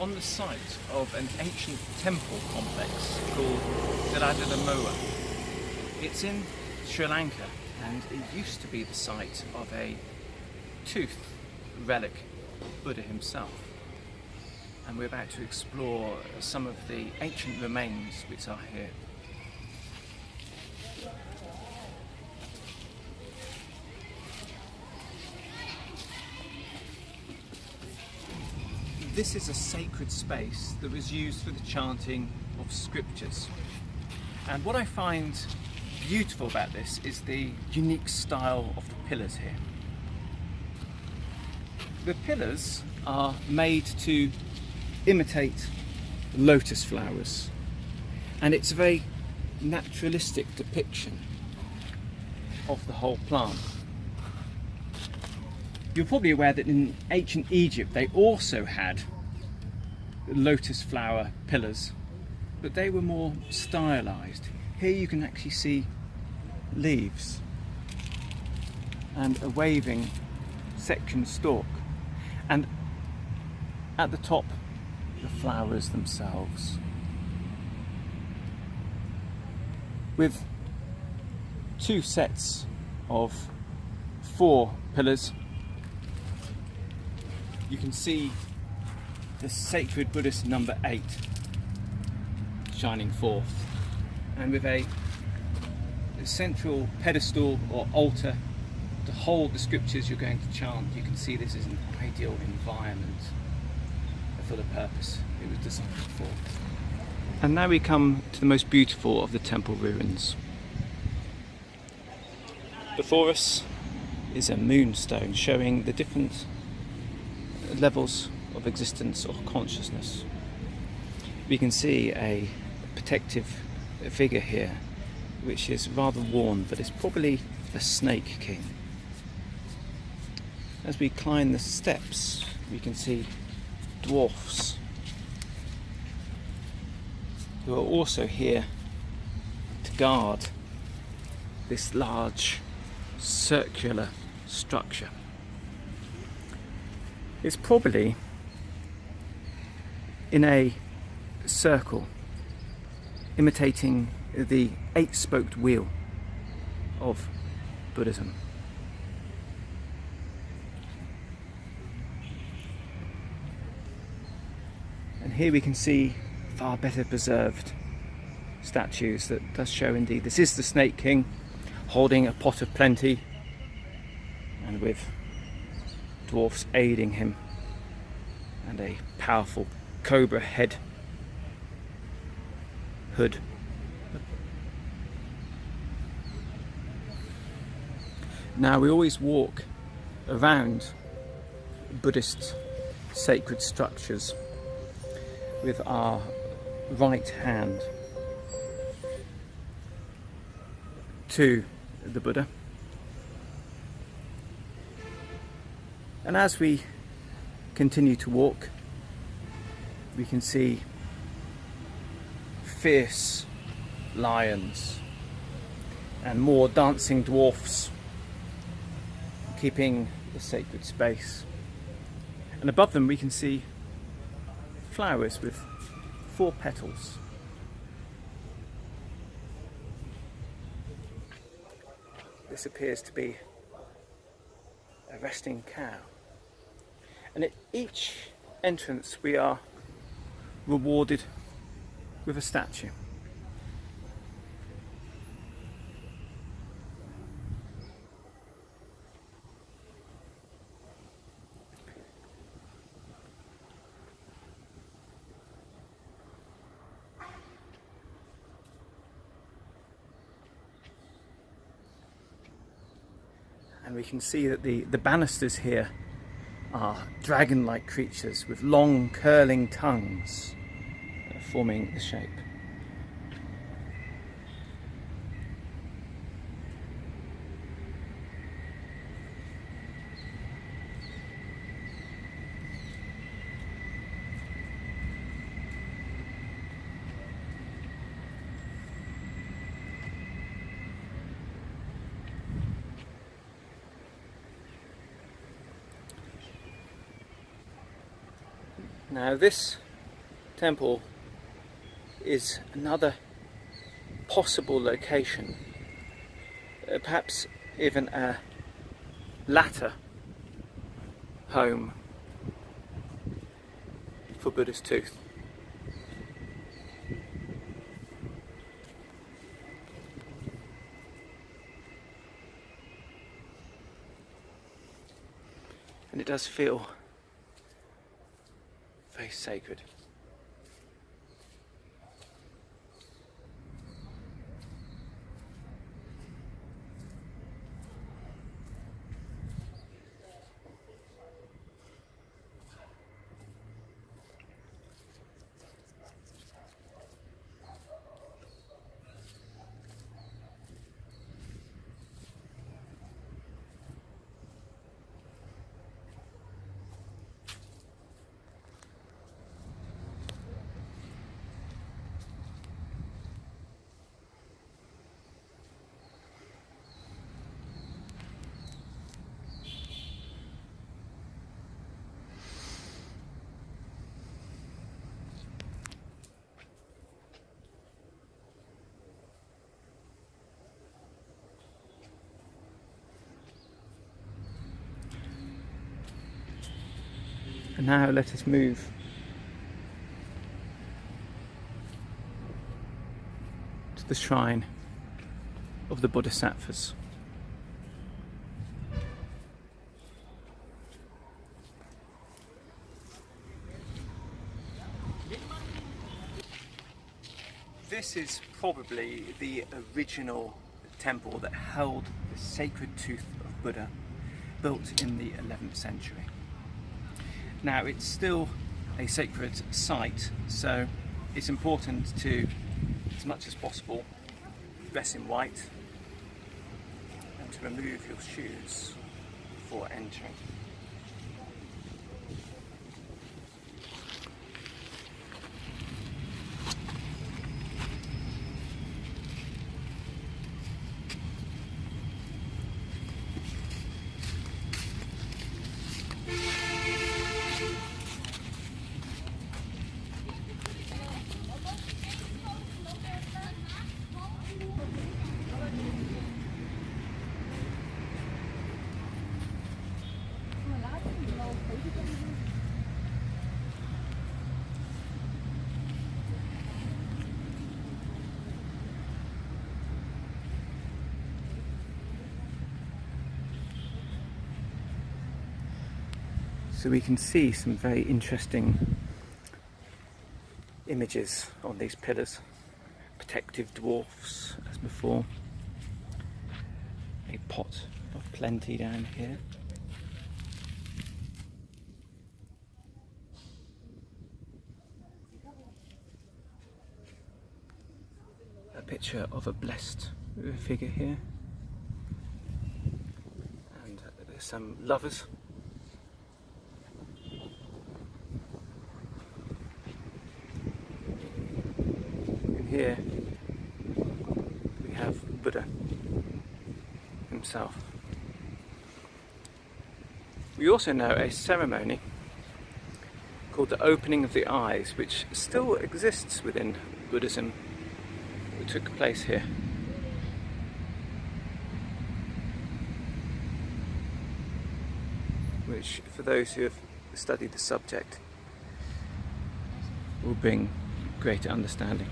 on the site of an ancient temple complex called Moa. It's in Sri Lanka, and it used to be the site of a tooth relic Buddha himself. And we're about to explore some of the ancient remains which are here. This is a sacred space that was used for the chanting of scriptures. And what I find beautiful about this is the unique style of the pillars here. The pillars are made to imitate lotus flowers, and it's a very naturalistic depiction of the whole plant. You're probably aware that in ancient Egypt they also had lotus flower pillars, but they were more stylized. Here you can actually see leaves and a waving section stalk, and at the top the flowers themselves, with two sets of 4 pillars. You can see the sacred Buddhist number 8 shining forth, and with a central pedestal or altar to hold the scriptures you're going to chant. You can see this is an ideal environment for the purpose it was designed for. And now we come to the most beautiful of the temple ruins. Before us is a moonstone showing the different levels of existence or consciousness. We can see a protective figure here, which is rather worn, but it's probably the Snake King. As we climb the steps, we can see dwarfs who are also here to guard this large circular structure. It's probably in a circle, imitating the 8-spoked wheel of Buddhism. And here we can see far better preserved statues that does show indeed this is the Snake King holding a pot of plenty, and with dwarfs aiding him, and a powerful cobra head hood. Now we always walk around Buddhist sacred structures with our right hand to the Buddha. And as we continue to walk, we can see fierce lions and more dancing dwarfs keeping the sacred space. And above them we can see flowers with 4 petals. This appears to be a resting cow. And at each entrance we are rewarded with a statue. And we can see that the banisters here are dragon-like creatures with long curling tongues forming the shape. Now this temple is another possible location, perhaps even a latter home for Buddha's tooth. And it does feel very sacred. And now let us move to the shrine of the Bodhisattvas. This is probably the original temple that held the sacred tooth of Buddha, built in the 11th century. Now, it's still a sacred site, so it's important to, as much as possible, dress in white and to remove your shoes before entering. So we can see some very interesting images on these pillars. Protective dwarfs, as before. A pot of plenty down here. A picture of a blessed figure here. And there's some lovers. Here we have Buddha himself. We also know a ceremony called the opening of the eyes, which still exists within Buddhism. It took place here. Which, for those who have studied the subject, will bring greater understanding.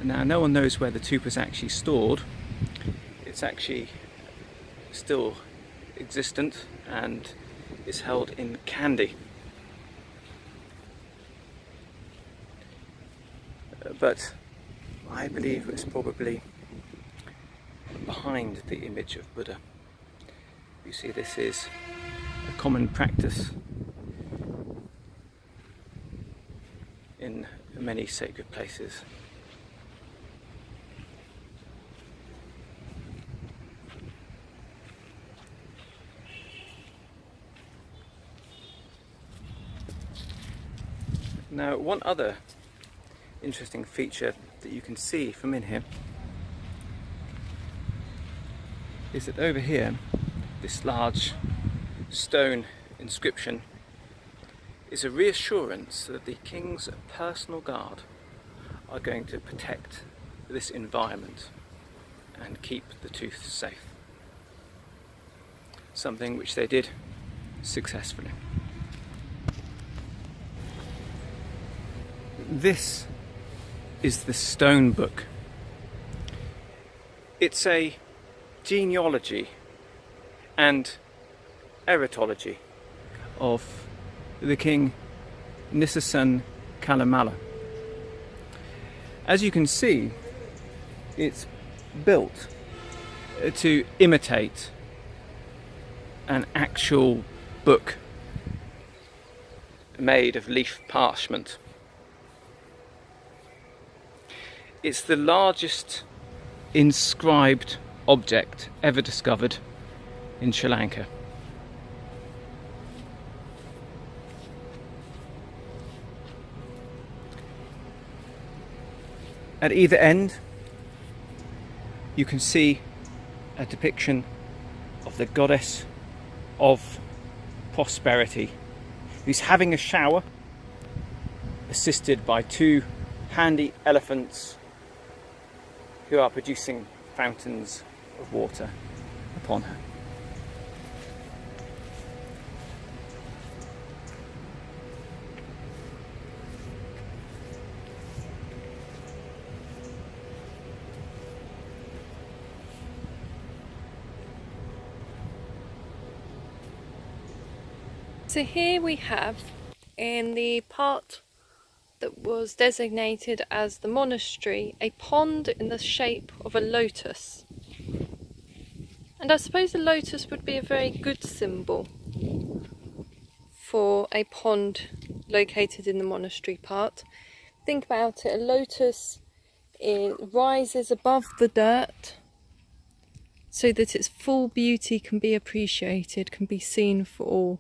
Now, no one knows where the tooth was actually stored. It's actually still existent and is held in Kandy. But I believe it's probably behind the image of Buddha. You see, this is a common practice in many sacred places. Now, one other interesting feature that you can see from in here is that over here, this large stone inscription is a reassurance that the king's personal guard are going to protect this environment and keep the tooth safe. Something which they did successfully. This is the stone book. It's a genealogy and eritology of the king Nisasan Kalamala. As you can see, it's built to imitate an actual book made of leaf parchment. It's the largest inscribed object ever discovered in Sri Lanka. At either end, you can see a depiction of the goddess of prosperity, who's having a shower, assisted by two handy elephants who are producing fountains of water upon her. So here we have, in the part that was designated as the monastery, a pond in the shape of a lotus. And I suppose a lotus would be a very good symbol for a pond located in the monastery part. Think about it, a lotus, it rises above the dirt so that its full beauty can be appreciated, can be seen for all.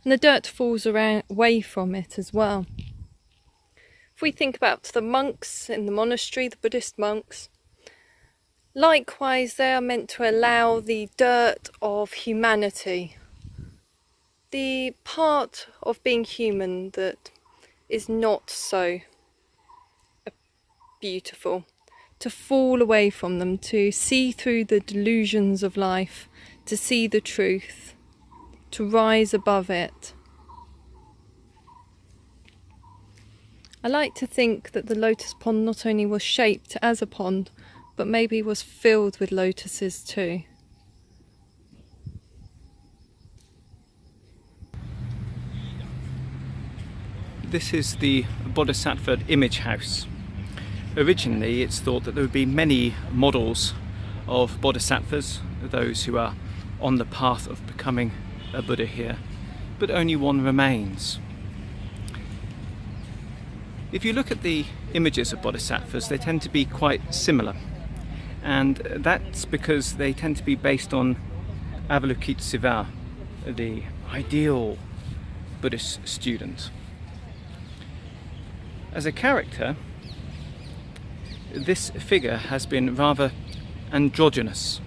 And the dirt falls away from it as well. If we think about the monks in the monastery, the Buddhist monks, likewise they are meant to allow the dirt of humanity, the part of being human that is not so beautiful, to fall away from them, to see through the delusions of life, to see the truth, to rise above it. I like to think that the lotus pond not only was shaped as a pond, but maybe was filled with lotuses too. This is the Bodhisattva image house. Originally it's thought that there would be many models of bodhisattvas, those who are on the path of becoming a Buddha here, but only one remains. If you look at the images of bodhisattvas, they tend to be quite similar, and that's because they tend to be based on Avalokitesvara, the ideal Buddhist student. As a character, this figure has been rather androgynous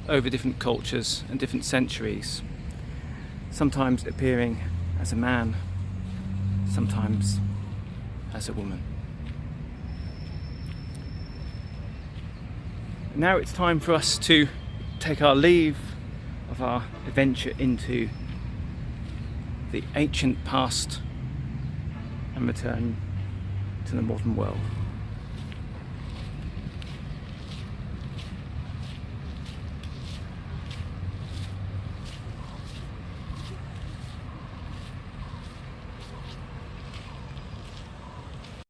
over different cultures and different centuries, sometimes appearing as a man, sometimes as a woman. Now it's time for us to take our leave of our adventure into the ancient past and return to the modern world.